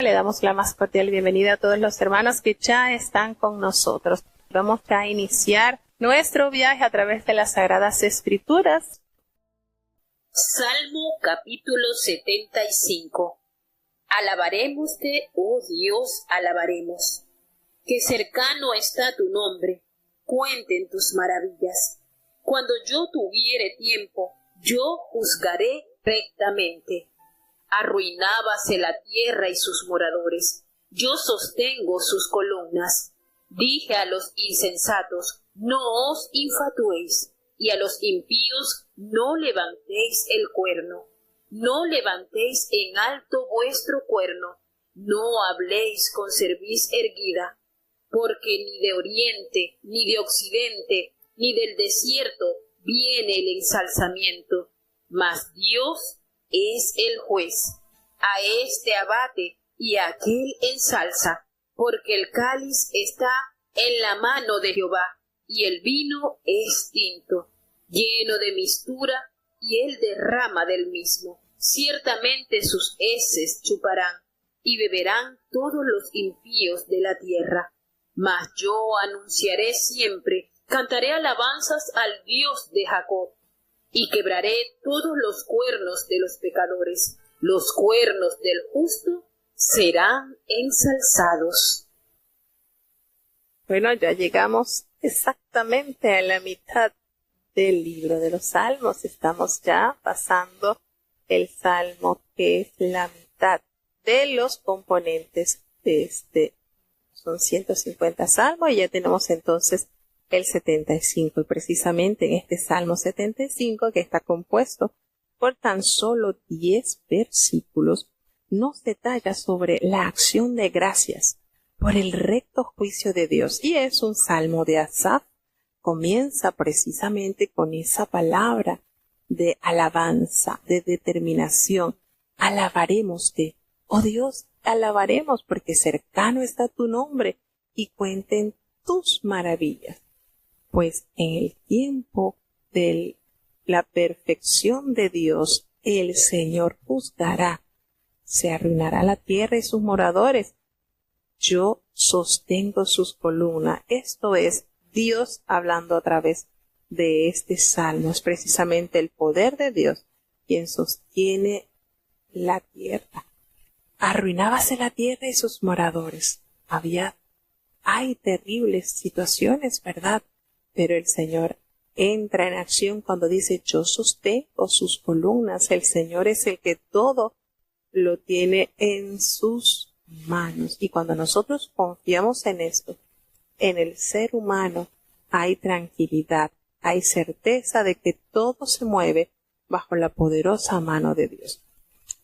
Le damos la más cordial bienvenida a todos los hermanos que ya están con nosotros. Vamos a iniciar nuestro viaje a través de las Sagradas Escrituras. Salmo capítulo 75. Alabarémoste, oh Dios, alabaremos. Que cercano está tu nombre, cuenten tus maravillas. Cuando yo tuviere tiempo, yo juzgaré rectamente. Arruinábase la tierra y sus moradores. Yo sostengo sus columnas. Dije a los insensatos, no os infatuéis, y a los impíos, no levantéis el cuerno. No levantéis en alto vuestro cuerno, no habléis con cerviz erguida, porque ni de oriente, ni de occidente, ni del desierto viene el ensalzamiento, mas Dios es el juez. A este abate y a aquel ensalza, porque el cáliz está en la mano de Jehová, y el vino es tinto, lleno de mistura, y él derrama del mismo. Ciertamente sus heces chuparán, y beberán todos los impíos de la tierra. Mas yo anunciaré siempre, cantaré alabanzas al Dios de Jacob, y quebraré todos los cuernos de los pecadores. Los cuernos del justo serán ensalzados. Bueno, ya llegamos exactamente a la mitad del libro de los Salmos. Estamos ya pasando el Salmo, que es la mitad de los componentes de este. Son 150 salmos y ya tenemos entonces el 75. Y precisamente en este Salmo 75, que está compuesto por tan solo 10 versículos, nos detalla sobre la acción de gracias por el recto juicio de Dios. Y es un salmo de Asaf. Comienza precisamente con esa palabra de alabanza, de determinación. Alabarémoste, oh Dios, alabaremos porque cercano está tu nombre y cuenten tus maravillas. Pues en el tiempo de la perfección de Dios, el Señor juzgará. Se arruinará la tierra y sus moradores. Yo sostengo sus columnas. Esto es Dios hablando a través de este salmo. Es precisamente el poder de Dios quien sostiene la tierra. Arruinábase la tierra y sus moradores. Hay terribles situaciones, ¿verdad? Pero el Señor entra en acción cuando dice, yo sostengo sus columnas. El Señor es el que todo lo tiene en sus manos. Y cuando nosotros confiamos en esto, en el ser humano, hay tranquilidad, hay certeza de que todo se mueve bajo la poderosa mano de Dios.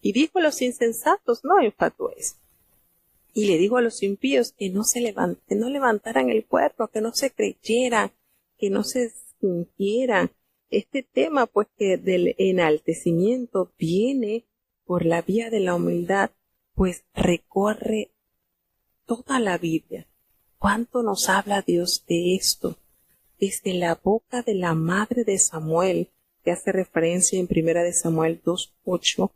Y dijo a los insensatos, no infatuéis. Y le digo a los impíos que no levantaran el cuerpo, que no se creyeran, que no se sintieran. Este tema, pues, que del enaltecimiento viene por la vía de la humildad, pues recorre toda la Biblia. ¿Cuánto nos habla Dios de esto? Desde la boca de la madre de Samuel, que hace referencia en 1 de Samuel 2:8,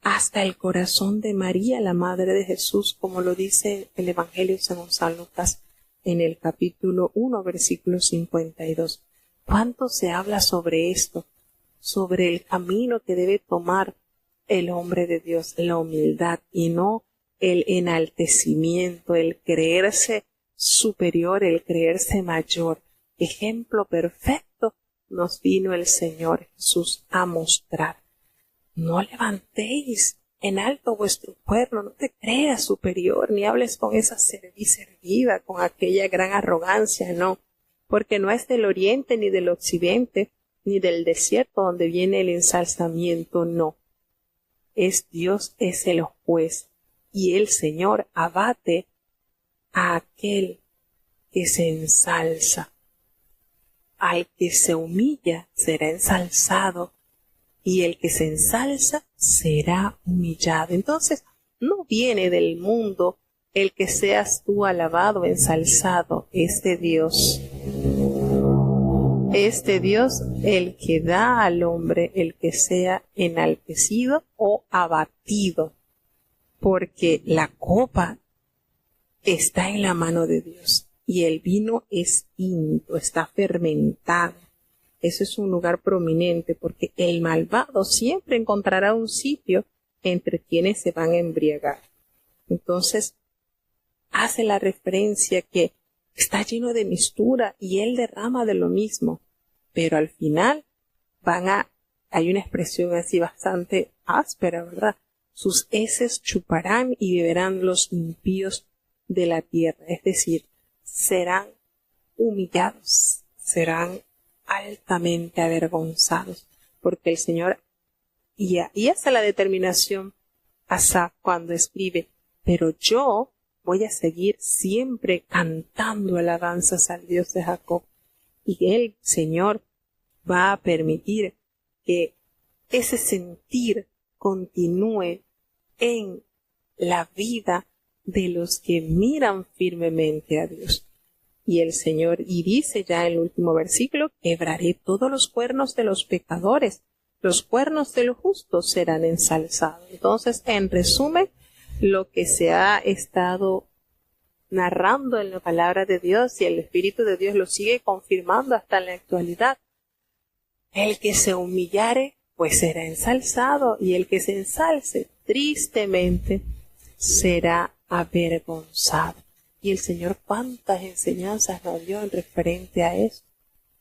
hasta el corazón de María, la madre de Jesús, como lo dice el Evangelio según San Lucas en el capítulo 1, versículo 52. ¿Cuánto se habla sobre esto? Sobre el camino que debe tomar el hombre de Dios, la humildad y no el enaltecimiento, el creerse superior, el creerse mayor. Ejemplo perfecto nos vino el Señor Jesús a mostrar. No levantéis en alto vuestro cuerno, no te creas superior, ni hables con esa cerviz erguida, con aquella gran arrogancia, no, porque no es del oriente, ni del occidente, ni del desierto donde viene el ensalzamiento, no. Es Dios, es el juez, y el Señor abate a aquel que se ensalza. Al que se humilla será ensalzado, y el que se ensalza será humillado. Entonces, no viene del mundo el que seas tú alabado, ensalzado. Este Dios, el que da al hombre el que sea enaltecido o abatido. porque la copa está en la mano de Dios y el vino es tinto, está fermentado. Eso es un lugar prominente porque el malvado siempre encontrará un sitio entre quienes se van a embriagar. Entonces, hace la referencia que está lleno de mistura y él derrama de lo mismo, pero al final hay una expresión así bastante áspera, ¿verdad? Sus heces chuparán y beberán los impíos de la tierra, es decir, serán humillados, serán altamente avergonzados, porque el Señor, y hace la determinación Asaf cuando escribe, pero yo voy a seguir siempre cantando alabanzas al Dios de Jacob, y el Señor va a permitir que ese sentir continúe en la vida de los que miran firmemente a Dios. Y el Señor, y dice ya en el último versículo, quebraré todos los cuernos de los pecadores, los cuernos de los justos serán ensalzados. Entonces, en resumen, lo que se ha estado narrando en la palabra de Dios y el Espíritu de Dios lo sigue confirmando hasta en la actualidad. El que se humillare, pues será ensalzado, y el que se ensalce, tristemente, será avergonzado. Y el Señor cuántas enseñanzas nos dio en referente a eso,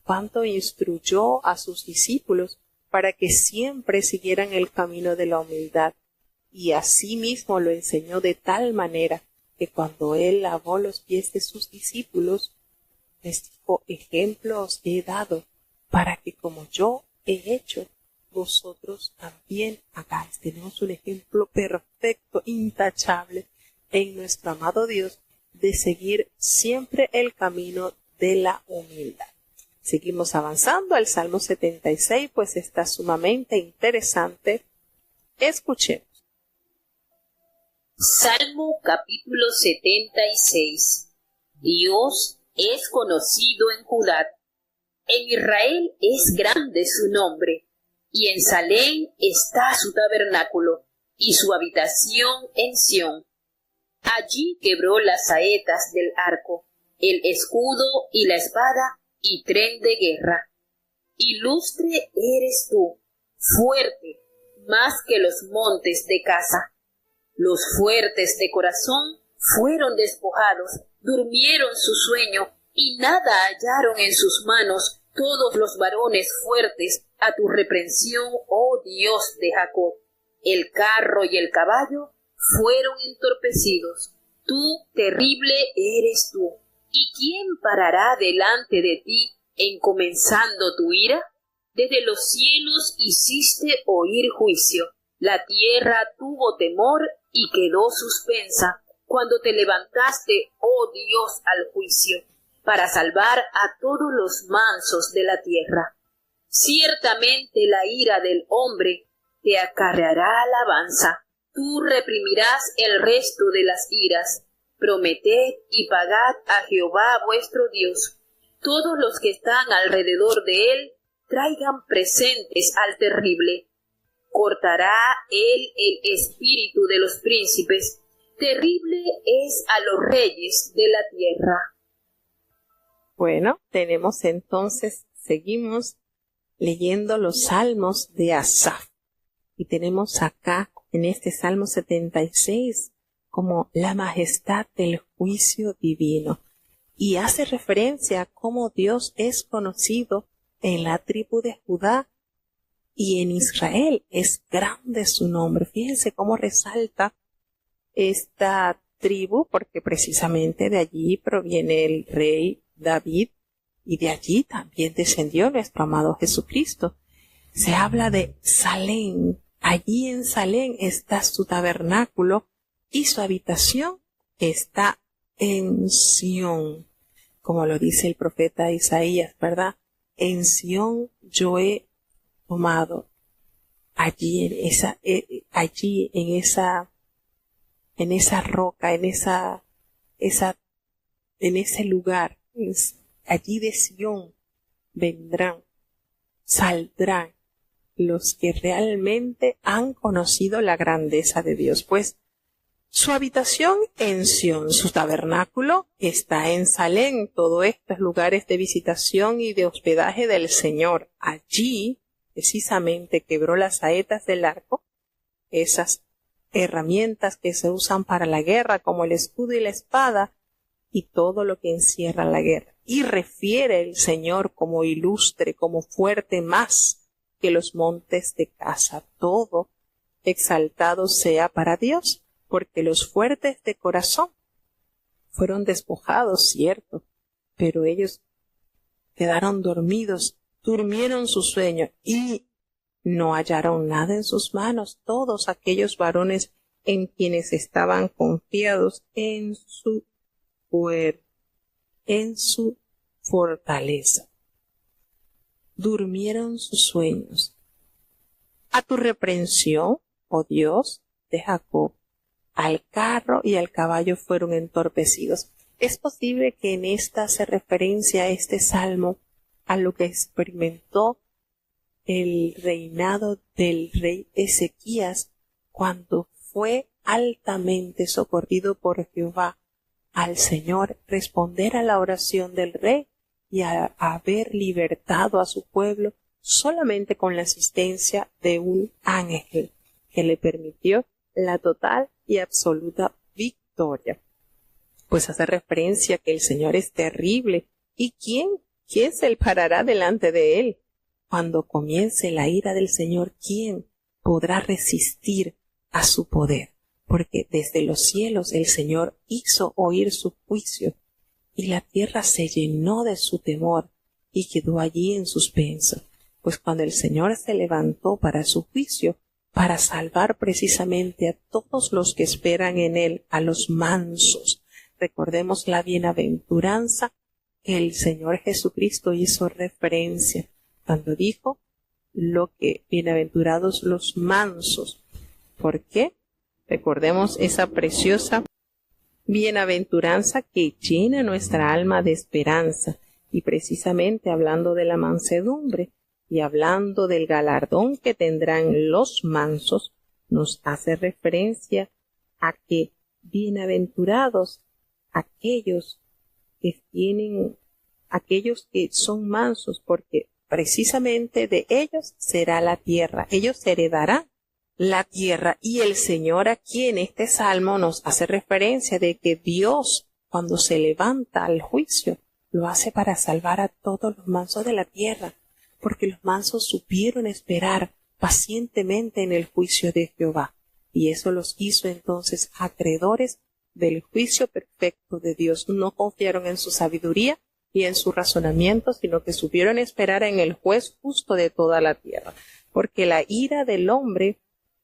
cuánto instruyó a sus discípulos para que siempre siguieran el camino de la humildad. Y asimismo lo enseñó de tal manera que cuando Él lavó los pies de sus discípulos, les dijo, ejemplo os he dado, para que como yo he hecho, vosotros también hagáis. Tenemos un ejemplo perfecto, intachable, en nuestro amado Dios, de seguir siempre el camino de la humildad. Seguimos avanzando al Salmo 76, pues está sumamente interesante. Escuchemos. Salmo capítulo 76. Dios es conocido en Judá. En Israel es grande su nombre, y en Salem está su tabernáculo, y su habitación en Sión. Allí quebró las saetas del arco, el escudo y la espada, y tren de guerra. Ilustre eres tú, fuerte, más que los montes de Casa. Los fuertes de corazón fueron despojados, durmieron su sueño, y nada hallaron en sus manos todos los varones fuertes a tu reprensión, oh Dios de Jacob. El carro y el caballo fueron entorpecidos. Tú, terrible eres tú. ¿Y quién parará delante de ti encomenzando tu ira? Desde los cielos hiciste oír juicio. La tierra tuvo temor y quedó suspensa cuando te levantaste, oh Dios, al juicio, para salvar a todos los mansos de la tierra. Ciertamente la ira del hombre te acarreará alabanza. Tú reprimirás el resto de las iras. Prometed y pagad a Jehová vuestro Dios. Todos los que están alrededor de él traigan presentes al terrible. Cortará él el espíritu de los príncipes. Terrible es a los reyes de la tierra. Bueno, tenemos entonces, seguimos leyendo los salmos de Asaf. Y tenemos acá, en este Salmo 76, como la majestad del juicio divino. Y hace referencia a cómo Dios es conocido en la tribu de Judá y en Israel. Es grande su nombre. Fíjense cómo resalta esta tribu, porque precisamente de allí proviene el rey David y de allí también descendió nuestro amado Jesucristo. Se habla de Salem. Allí en Salem está su tabernáculo y su habitación está en Sión, como lo dice el profeta Isaías, ¿verdad? En Sión yo he tomado, allí en esa roca, en ese lugar, allí de Sión saldrán los que realmente han conocido la grandeza de Dios. Pues Su habitación en Sión, su tabernáculo está en Salem. Todo esto es lugares de visitación y de hospedaje del Señor. Allí, precisamente, quebró las saetas del arco, esas herramientas que se usan para la guerra, como el escudo y la espada, y todo lo que encierra la guerra. Y refiere el Señor como ilustre, como fuerte, más que los montes de Gaza. Todo exaltado sea para Dios, porque los fuertes de corazón fueron despojados, cierto, pero ellos quedaron dormidos, durmieron su sueño y no hallaron nada en sus manos. Todos aquellos varones en quienes estaban confiados en su poder, en su fortaleza, durmieron sus sueños. A tu reprensión, oh Dios de Jacob, al carro y al caballo fueron entorpecidos. Es posible que en esta hace referencia a este salmo a lo que experimentó el reinado del rey Ezequías cuando fue altamente socorrido por Jehová al Señor responder a la oración del rey y a haber libertado a su pueblo solamente con la asistencia de un ángel que le permitió la total y absoluta victoria. Pues hace referencia que el Señor es terrible. ¿Y quién se parará delante de él? Cuando comience la ira del Señor, ¿quién podrá resistir a su poder? Porque desde los cielos el Señor hizo oír su juicio, y la tierra se llenó de su temor y quedó allí en suspenso. Pues cuando el Señor se levantó para su juicio, para salvar precisamente a todos los que esperan en él, a los mansos. Recordemos la bienaventuranza que el Señor Jesucristo hizo referencia cuando dijo lo que bienaventurados los mansos. ¿Por qué? Recordemos esa preciosa bienaventuranza que llena nuestra alma de esperanza, y precisamente hablando de la mansedumbre y hablando del galardón que tendrán los mansos, nos hace referencia a que bienaventurados aquellos que son mansos, porque precisamente de ellos será la tierra, ellos heredarán la tierra. Y el Señor aquí en este salmo nos hace referencia de que Dios, cuando se levanta al juicio, lo hace para salvar a todos los mansos de la tierra, porque los mansos supieron esperar pacientemente en el juicio de Jehová, y eso los hizo entonces acreedores del juicio perfecto de Dios. No confiaron en su sabiduría y en su razonamiento, sino que supieron esperar en el juez justo de toda la tierra, porque la ira del hombre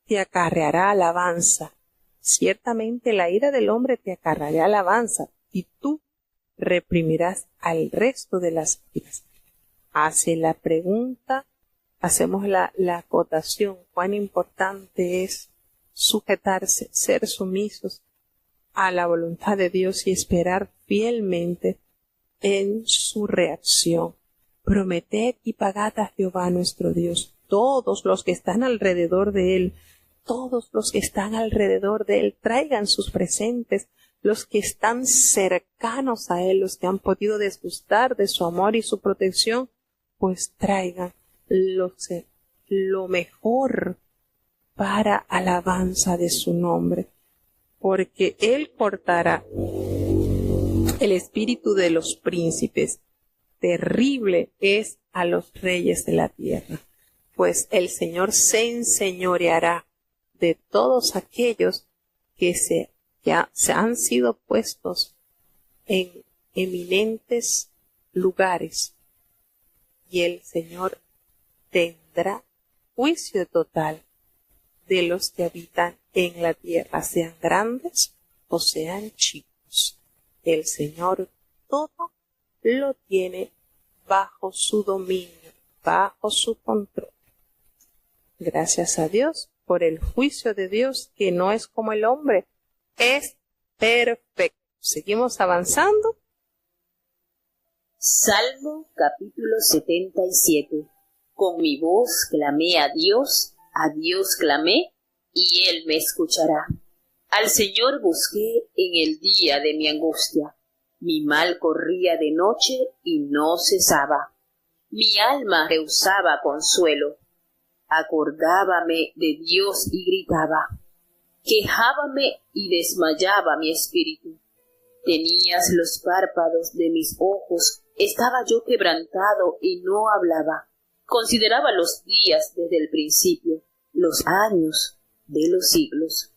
te acarreará alabanza. Ciertamente la ira del hombre te acarreará alabanza, y tú reprimirás al resto de las iras. Hace la pregunta, hacemos la acotación, cuán importante es sujetarse, ser sumisos a la voluntad de Dios y esperar fielmente en su reacción. Prometed y pagad a Jehová nuestro Dios, todos los que están alrededor de él, todos los que están alrededor de él, traigan sus presentes, los que están cercanos a él, los que han podido disgustar de su amor y su protección, pues traigan lo mejor para alabanza de su nombre, porque él cortará el espíritu de los príncipes. Terrible es a los reyes de la tierra, pues el Señor se enseñoreará de todos aquellos que se han sido puestos en eminentes lugares, y el Señor tendrá juicio total de los que habitan en la tierra, sean grandes o sean chicos. El Señor todo lo tiene bajo su dominio, bajo su control. Gracias a Dios por el juicio de Dios, que no es como el hombre, es perfecto. Seguimos avanzando. Salmo capítulo 77. Con mi voz clamé a Dios clamé, y Él me escuchará. Al Señor busqué en el día de mi angustia. Mi mal corría de noche y no cesaba. Mi alma rehusaba consuelo. Acordábame de Dios y gritaba. Quejábame y desmayaba mi espíritu. Tenías los párpados de mis ojos. Estaba yo quebrantado y no hablaba. Consideraba los días desde el principio, los años de los siglos.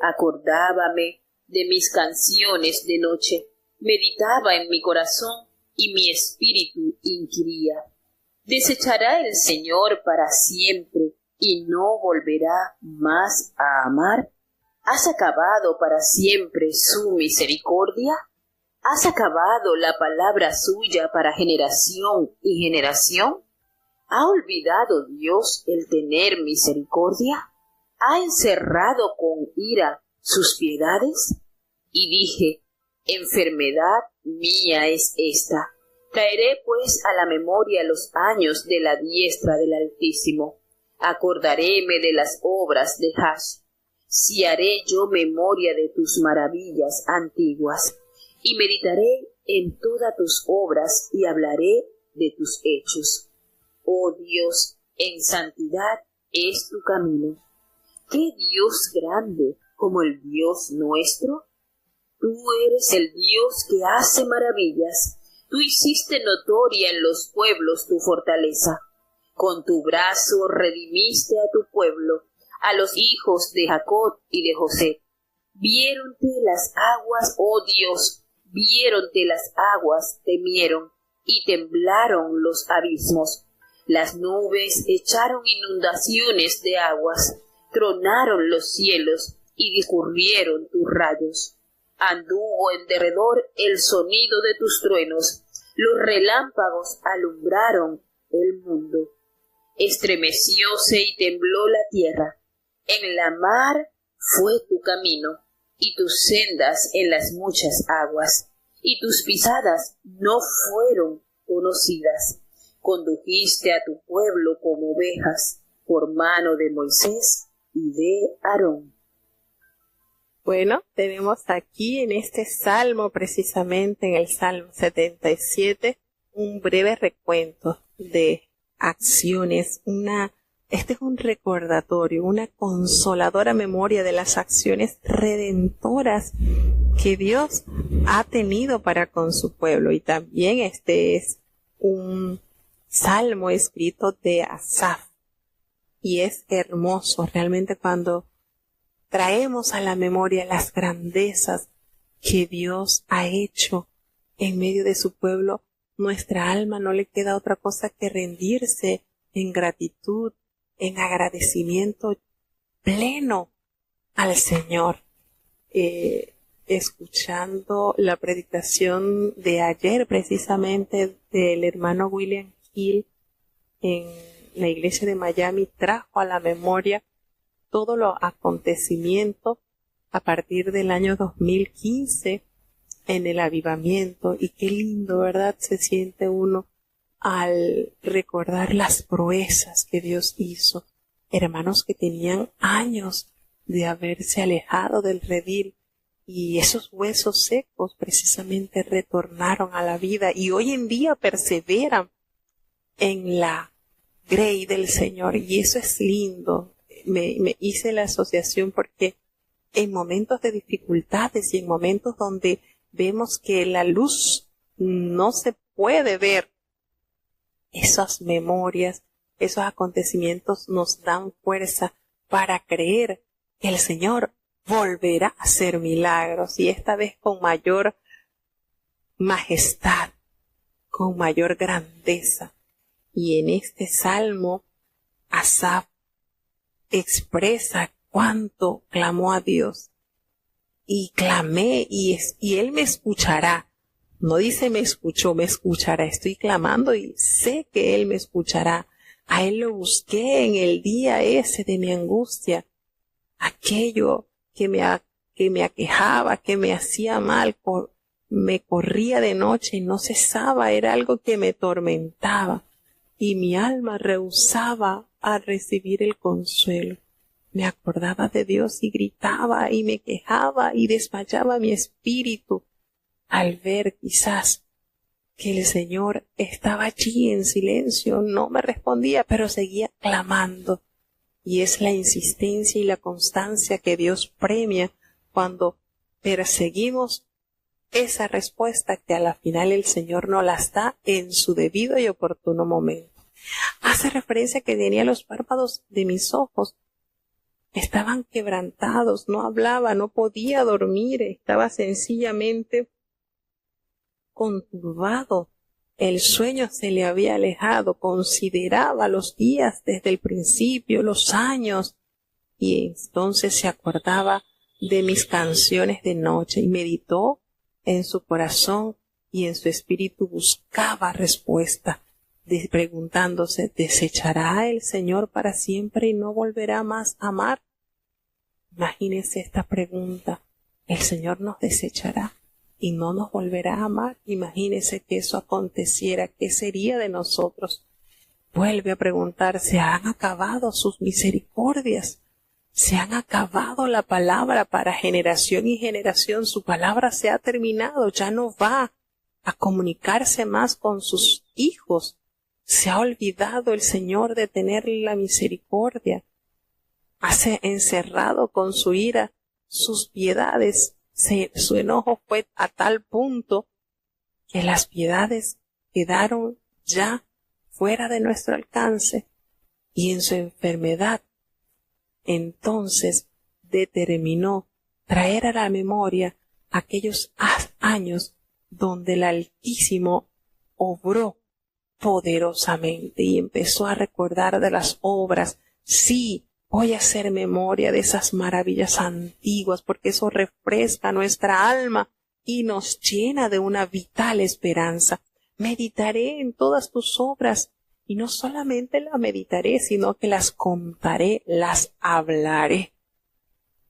Acordábame de mis canciones de noche. Meditaba en mi corazón y mi espíritu inquiría. ¿Desechará el Señor para siempre y no volverá más a amar? ¿Has acabado para siempre su misericordia? ¿Has acabado la palabra suya para generación y generación? ¿Ha olvidado Dios el tener misericordia? ¿Ha encerrado con ira sus piedades? Y dije, enfermedad mía es esta. Traeré pues a la memoria los años de la diestra del Altísimo. Acordaréme de las obras de Hash. Si haré yo memoria de tus maravillas antiguas, y meditaré en todas tus obras y hablaré de tus hechos. Oh Dios, en santidad es tu camino. ¿Qué Dios grande como el Dios nuestro? Tú eres el Dios que hace maravillas. Tú hiciste notoria en los pueblos tu fortaleza. Con tu brazo redimiste a tu pueblo, a los hijos de Jacob y de José. Viéronte las aguas, oh Dios, viéronte las aguas, temieron, y temblaron los abismos. Las nubes echaron inundaciones de aguas, tronaron los cielos, y discurrieron tus rayos. Anduvo en derredor el sonido de tus truenos, los relámpagos alumbraron el mundo. Estremecióse y tembló la tierra. En la mar fue tu camino, y tus sendas en las muchas aguas, y tus pisadas no fueron conocidas. Condujiste a tu pueblo como ovejas, por mano de Moisés y de Aarón. Bueno, tenemos aquí en este salmo, precisamente en el Salmo 77, un breve recuento de acciones, este es un recordatorio, una consoladora memoria de las acciones redentoras que Dios ha tenido para con su pueblo. Y también este es un salmo escrito de Asaf. Y es hermoso realmente cuando traemos a la memoria las grandezas que Dios ha hecho en medio de su pueblo. Nuestra alma no le queda otra cosa que rendirse en gratitud, en agradecimiento pleno al Señor. Escuchando la predicación de ayer precisamente del hermano William Hill en la iglesia de Miami, trajo a la memoria todos los acontecimientos a partir del año 2015 en el avivamiento. Y qué lindo, ¿verdad? Se siente uno al recordar las proezas que Dios hizo. Hermanos que tenían años de haberse alejado del redil, y esos huesos secos precisamente retornaron a la vida y hoy en día perseveran en la grey del Señor. Y eso es lindo. Me hice la asociación porque en momentos de dificultades y en momentos donde vemos que la luz no se puede ver, esas memorias, esos acontecimientos nos dan fuerza para creer que el Señor volverá a hacer milagros, y esta vez con mayor majestad, con mayor grandeza. Y en este salmo, Asaf expresa cuánto clamó a Dios. Y clamé y Él me escuchará. No dice me escuchó, me escuchará. Estoy clamando y sé que Él me escuchará. A Él lo busqué en el día ese de mi angustia. Aquello que me aquejaba, que me hacía mal, me corría de noche y no cesaba. Era algo que me tormentaba. Y mi alma rehusaba a recibir el consuelo. me acordaba de Dios y gritaba y me quejaba y desmayaba mi espíritu al ver quizás que el Señor estaba allí en silencio, no me respondía, pero seguía clamando. Y es la insistencia y la constancia que Dios premia cuando perseguimos esa respuesta que a la final el Señor nos las da en su debido y oportuno momento. Hace referencia que tenía los párpados de mis ojos. Estaban quebrantados, no hablaba, no podía dormir, estaba sencillamente conturbado. El sueño se le había alejado, consideraba los días desde el principio, los años, y entonces se acordaba de mis canciones de noche y meditó en su corazón y en su espíritu buscaba respuesta, preguntándose, ¿desechará el Señor para siempre y no volverá más a amar? Imagínese esta pregunta, ¿el Señor nos desechará y no nos volverá a amar? Imagínese que eso aconteciera, ¿qué sería de nosotros? Vuelve a preguntarse, ¿han acabado sus misericordias? ¿Se han acabado la palabra para generación y generación? Su palabra se ha terminado, ya no va a comunicarse más con sus hijos. Se ha olvidado el Señor de tener la misericordia. Ha encerrado con su ira sus piedades. Su enojo fue a tal punto que las piedades quedaron ya fuera de nuestro alcance y en su enfermedad entonces determinó traer a la memoria aquellos años donde el Altísimo obró poderosamente y empezó a recordar de las obras. Sí, voy a hacer memoria de esas maravillas antiguas porque eso refresca nuestra alma y nos llena de una vital esperanza. Meditaré en todas tus obras y no solamente las meditaré, sino que las contaré, las hablaré.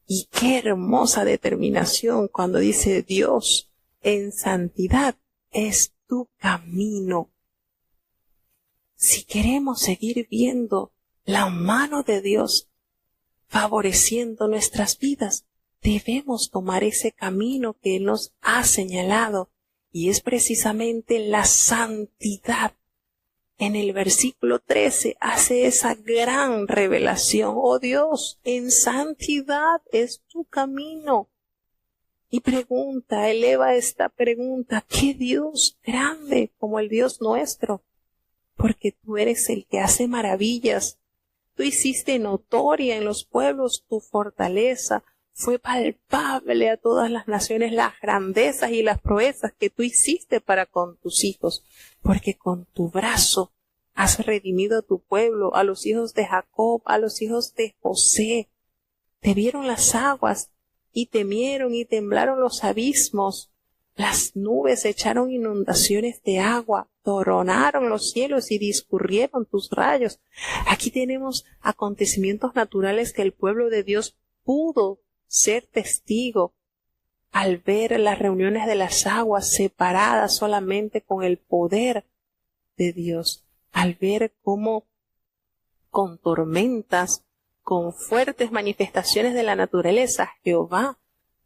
Y qué hermosa determinación cuando dice Dios, en santidad es tu camino. Si queremos seguir viendo la mano de Dios favoreciendo nuestras vidas, debemos tomar ese camino que Él nos ha señalado, y es precisamente la santidad. En el versículo 13 hace esa gran revelación. Oh Dios, en santidad es tu camino. Y eleva esta pregunta, ¿qué Dios grande como el Dios nuestro? Porque tú eres el que hace maravillas. Tú hiciste notoria en los pueblos tu fortaleza. Fue palpable a todas las naciones las grandezas y las proezas que tú hiciste para con tus hijos, porque con tu brazo has redimido a tu pueblo, a los hijos de Jacob, a los hijos de José. Te vieron las aguas y temieron y temblaron los abismos. Las nubes echaron inundaciones de agua, tronaron los cielos y discurrieron tus rayos. Aquí tenemos acontecimientos naturales que el pueblo de Dios pudo ser testigo al ver las reuniones de las aguas separadas solamente con el poder de Dios, al ver cómo con tormentas, con fuertes manifestaciones de la naturaleza, Jehová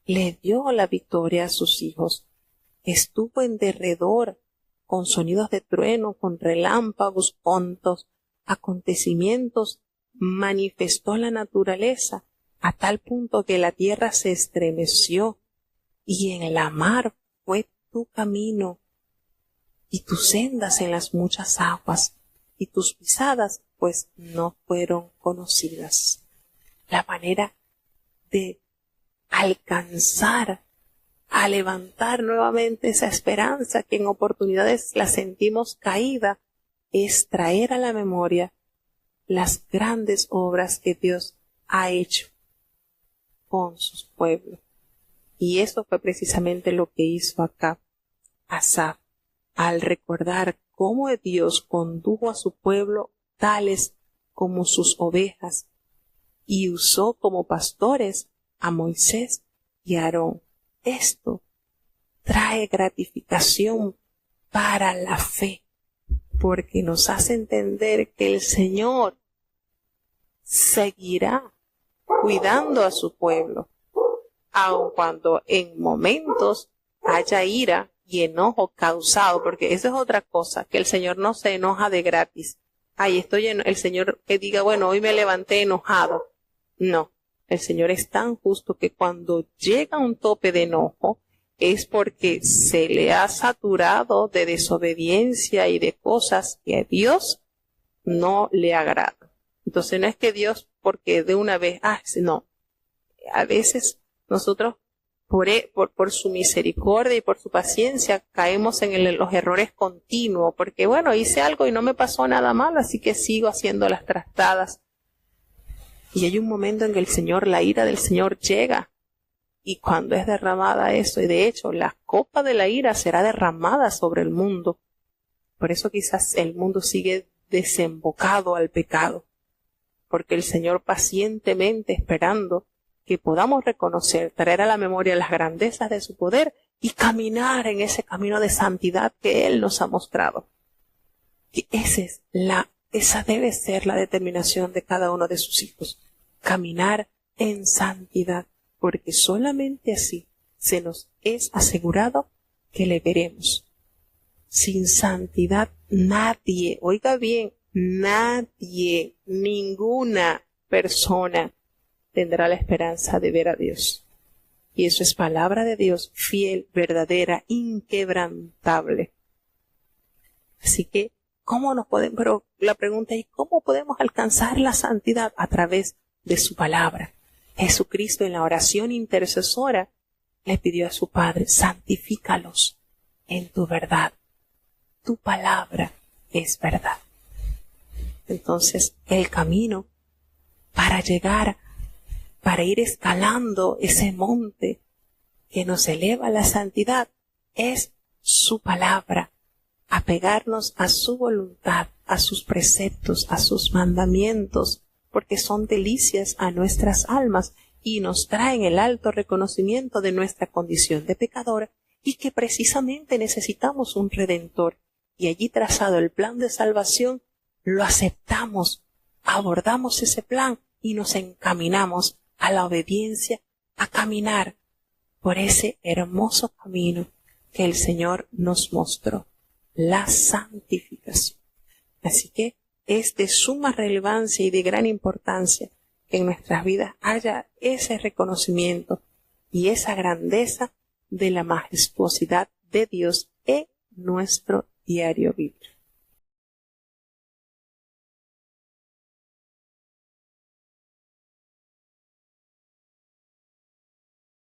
le dio la victoria a sus hijos. Estuvo en derredor con sonidos de trueno, con relámpagos, hondos acontecimientos, manifestó la naturaleza a tal punto que la tierra se estremeció y en la mar fue tu camino y tus sendas en las muchas aguas y tus pisadas pues no fueron conocidas. La manera de alcanzar a levantar nuevamente esa esperanza que en oportunidades la sentimos caída es traer a la memoria las grandes obras que Dios ha hecho con sus pueblos. Y eso fue precisamente lo que hizo acá Asaf, al recordar cómo Dios condujo a su pueblo tales como sus ovejas y usó como pastores a Moisés y a Aarón. Esto trae gratificación para la fe, porque nos hace entender que el Señor seguirá cuidando a su pueblo, aun cuando en momentos haya ira y enojo causado, porque eso es otra cosa, que el Señor no se enoja de gratis. Ay, el Señor que diga, bueno, hoy me levanté enojado. No, el Señor es tan justo que cuando llega a un tope de enojo, es porque se le ha saturado de desobediencia y de cosas que a Dios no le agrada. Entonces no es que Dios, porque de una vez, no. A veces nosotros, por su misericordia y por su paciencia, caemos en los errores continuos, porque bueno, hice algo y no me pasó nada malo, así que sigo haciendo las trastadas. Y hay un momento en que la ira del Señor llega, y cuando es derramada eso, y de hecho la copa de la ira será derramada sobre el mundo. Por eso quizás el mundo sigue desembocado al pecado, porque el Señor pacientemente esperando que podamos reconocer, traer a la memoria las grandezas de su poder y caminar en ese camino de santidad que Él nos ha mostrado. Y esa debe ser la determinación de cada uno de sus hijos, caminar en santidad, porque solamente así se nos es asegurado que le veremos. Sin santidad nadie, oiga bien, nadie, ninguna persona tendrá la esperanza de ver a Dios. Y eso es palabra de Dios, fiel, verdadera, inquebrantable. Así que, pero la pregunta es, ¿cómo podemos alcanzar la santidad? A través de su palabra. Jesucristo en la oración intercesora le pidió a su Padre, santifícalos en tu verdad. Tu palabra es verdad. Entonces, el camino para ir escalando ese monte que nos eleva a la santidad es su palabra, apegarnos a su voluntad, a sus preceptos, a sus mandamientos, porque son delicias a nuestras almas y nos traen el alto reconocimiento de nuestra condición de pecador y que precisamente necesitamos un Redentor. Y allí trazado el plan de salvación, lo aceptamos, abordamos ese plan y nos encaminamos a la obediencia, a caminar por ese hermoso camino que el Señor nos mostró, la santificación. Así que es de suma relevancia y de gran importancia que en nuestras vidas haya ese reconocimiento y esa grandeza de la majestuosidad de Dios en nuestro diario vivir.